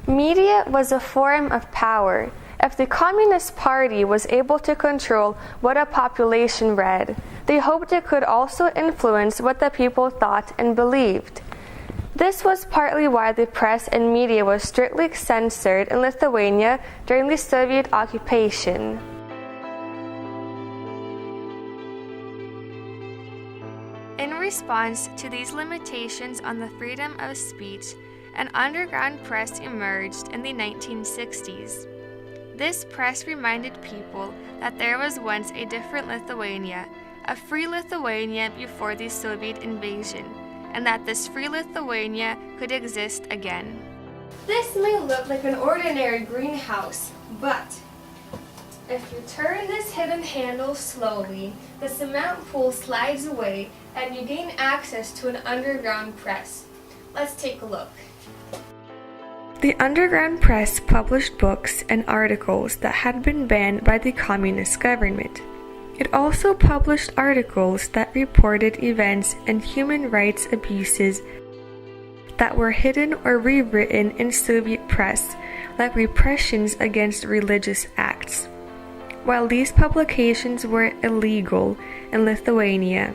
Media was a form of power. If the Communist Party was able to control what a population read, they hoped it could also influence what the people thought and believed. This was partly why the press and media was strictly censored in Lithuania during the Soviet occupation. In response to these limitations on the freedom of speech, an underground press emerged in the 1960s. This press reminded people that there was once a different Lithuania, a free Lithuania before the Soviet invasion, and that this free Lithuania could exist again. This may look like an ordinary greenhouse, but if you turn this hidden handle slowly, the cement pool slides away and you gain access to an underground press. Let's take a look. The underground press published books and articles that had been banned by the communist government. It also published articles that reported events and human rights abuses that were hidden or rewritten in Soviet press, like repressions against religious acts. While these publications were illegal in Lithuania,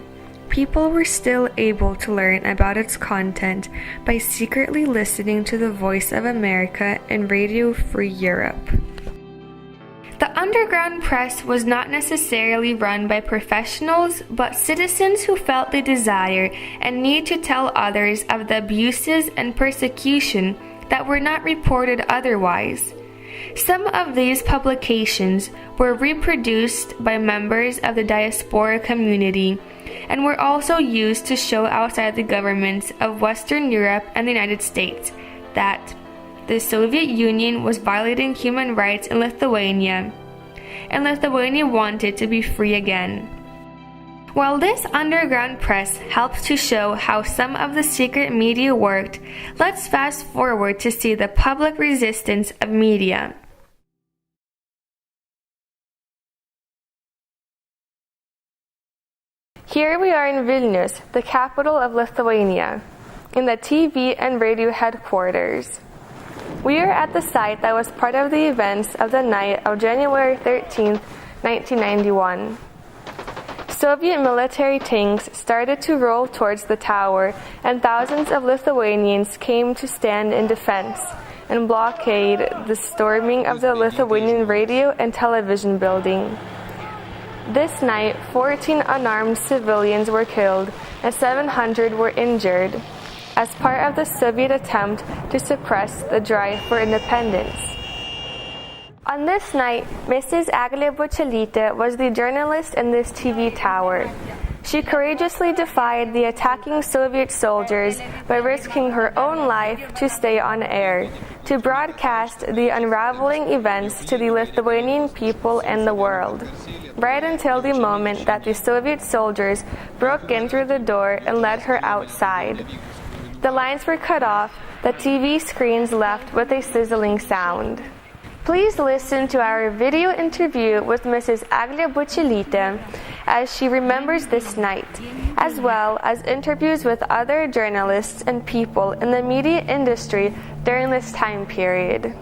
people were still able to learn about its content by secretly listening to the Voice of America and Radio Free Europe. The underground press was not necessarily run by professionals, but citizens who felt the desire and need to tell others of the abuses and persecution that were not reported otherwise. Some of these publications were reproduced by members of the diaspora community and were also used to show outside the governments of Western Europe and the United States that the Soviet Union was violating human rights in Lithuania, and Lithuania wanted to be free again. While this underground press helps to show how some of the secret media worked, let's fast forward to see the public resistance of media. Here we are in Vilnius, the capital of Lithuania, in the TV and radio headquarters. We are at the site that was part of the events of the night of January 13, 1991. Soviet military tanks started to roll towards the tower, and thousands of Lithuanians came to stand in defense and blockade the storming of the Lithuanian radio and television building. This night, 14 unarmed civilians were killed and 700 were injured as part of the Soviet attempt to suppress the drive for independence. On this night, Mrs. Eglė Bučelytė was the journalist in this TV tower. She courageously defied the attacking Soviet soldiers by risking her own life to stay on air, to broadcast the unraveling events to the Lithuanian people and the world, right until the moment that the Soviet soldiers broke in through the door and led her outside. The lines were cut off, the TV screens left with a sizzling sound. Please listen to our video interview with Mrs. Eglė Bučelytė as she remembers this night, as well as interviews with other journalists and people in the media industry during this time period.